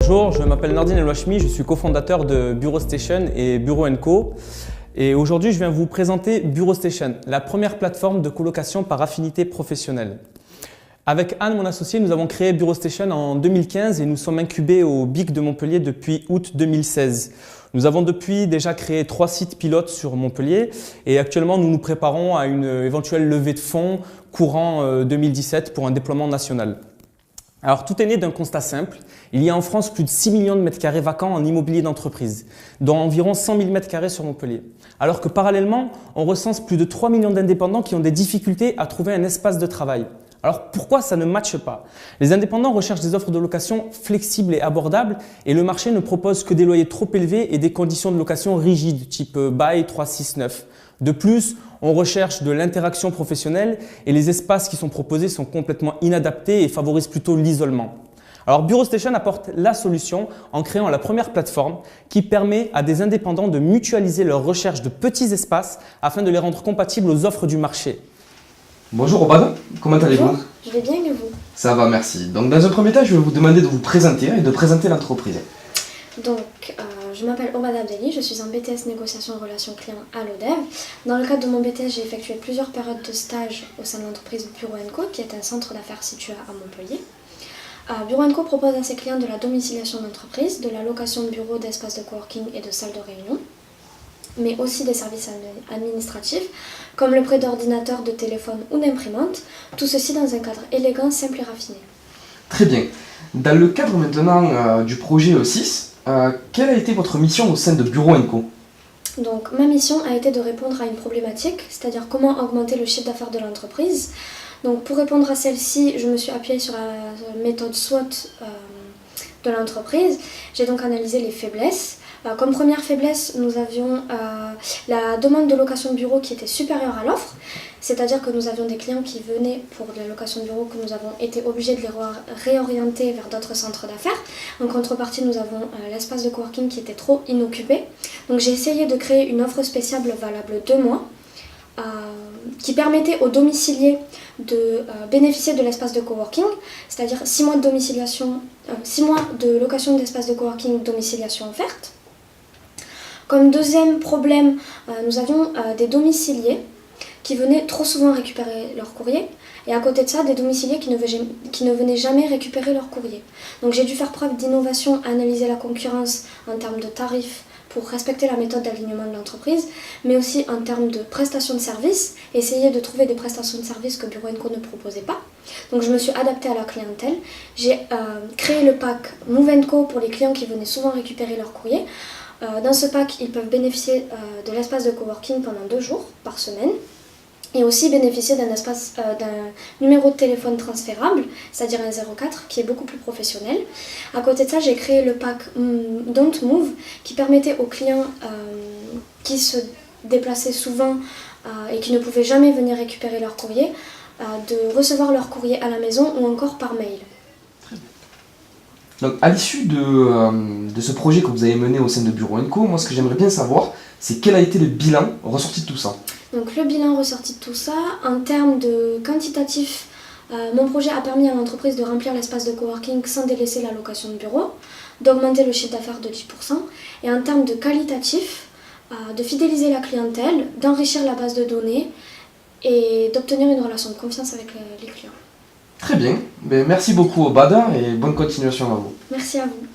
Bonjour, je m'appelle Nordine Elouachmi, je suis cofondateur de Bureau Station et Bureau & Co. Et aujourd'hui, je viens vous présenter Bureau Station, la première plateforme de colocation par affinité professionnelle. Avec Anne, mon associé, nous avons créé Bureau Station en 2015 et nous sommes incubés au BIC de Montpellier depuis août 2016. Nous avons depuis déjà créé 3 sites pilotes sur Montpellier et actuellement nous nous préparons à une éventuelle levée de fonds courant 2017 pour un déploiement national. Alors tout est né d'un constat simple. Il y a en France plus de 6 millions de mètres carrés vacants en immobilier d'entreprise, dont environ 100 000 mètres carrés sur Montpellier. Alors que parallèlement, on recense plus de 3 millions d'indépendants qui ont des difficultés à trouver un espace de travail. Alors pourquoi ça ne matche pas? Les indépendants recherchent des offres de location flexibles et abordables et le marché ne propose que des loyers trop élevés et des conditions de location rigides, type bail 369. De plus, on recherche de l'interaction professionnelle et les espaces qui sont proposés sont complètement inadaptés et favorisent plutôt l'isolement. Alors Bureau Station apporte la solution en créant la première plateforme qui permet à des indépendants de mutualiser leur recherche de petits espaces afin de les rendre compatibles aux offres du marché. Bonjour Robad, comment allez-vous? Je vais bien et vous? Ça va, merci. Donc dans un premier temps, je vais vous demander de vous présenter et de présenter l'entreprise. Donc, je m'appelle Obad Abdelli, je suis en BTS Négociation et Relations Clients à l'ODEV. Dans le cadre de mon BTS, j'ai effectué plusieurs périodes de stage au sein de l'entreprise Bureau & Co, qui est un centre d'affaires situé à Montpellier. Bureau & Co propose à ses clients de la domiciliation d'entreprise, de la location de bureaux, d'espaces de coworking et de salles de réunion, mais aussi des services administratifs, comme le prêt d'ordinateurs, de téléphone ou d'imprimantes, tout ceci dans un cadre élégant, simple et raffiné. Très bien. Dans le cadre maintenant du projet 6, quelle a été votre mission au sein de Bureau & Co? Donc ma mission a été de répondre à une problématique, c'est-à-dire comment augmenter le chiffre d'affaires de l'entreprise. Donc pour répondre à celle-ci, je me suis appuyée sur la méthode SWOT de l'entreprise. J'ai donc analysé les faiblesses. Comme première faiblesse, nous avions la demande de location de bureau qui était supérieure à l'offre, c'est-à-dire que nous avions des clients qui venaient pour de la location de bureau que nous avons été obligés de les réorienter vers d'autres centres d'affaires. En contrepartie, nous avons l'espace de coworking qui était trop inoccupé. Donc j'ai essayé de créer une offre spéciale valable 2 mois qui permettait aux domiciliés de bénéficier de l'espace de coworking, c'est-à-dire 6 mois de domiciliation, 6 mois de location d'espace de coworking, domiciliation offerte. Comme deuxième problème, nous avions des domiciliés qui venaient trop souvent récupérer leur courrier et à côté de ça, des domiciliés qui ne venaient jamais récupérer leur courrier. Donc j'ai dû faire preuve d'innovation, analyser la concurrence en termes de tarifs pour respecter la méthode d'alignement de l'entreprise, mais aussi en termes de prestations de services, essayer de trouver des prestations de services que Bureau & Co ne proposait pas. Donc je me suis adaptée à la clientèle. J'ai créé le pack Move & Co pour les clients qui venaient souvent récupérer leur courrier. Dans ce pack, ils peuvent bénéficier de l'espace de coworking pendant 2 jours par semaine et aussi bénéficier d'un numéro de téléphone transférable, c'est-à-dire un 04 qui est beaucoup plus professionnel. À côté de ça, j'ai créé le pack Don't Move qui permettait aux clients qui se déplaçaient souvent et qui ne pouvaient jamais venir récupérer leur courrier de recevoir leur courrier à la maison ou encore par mail. Donc à l'issue de ce projet que vous avez mené au sein de Bureau & Co, moi ce que j'aimerais bien savoir, c'est quel a été le bilan ressorti de tout ça? Donc le bilan ressorti de tout ça, en termes de quantitatif, mon projet a permis à l'entreprise de remplir l'espace de coworking sans délaisser la location de bureau, d'augmenter le chiffre d'affaires de 10%, et en termes de qualitatif, de fidéliser la clientèle, d'enrichir la base de données et d'obtenir une relation de confiance avec les clients. Très bien, merci beaucoup Obad et bonne continuation à vous. Merci à vous.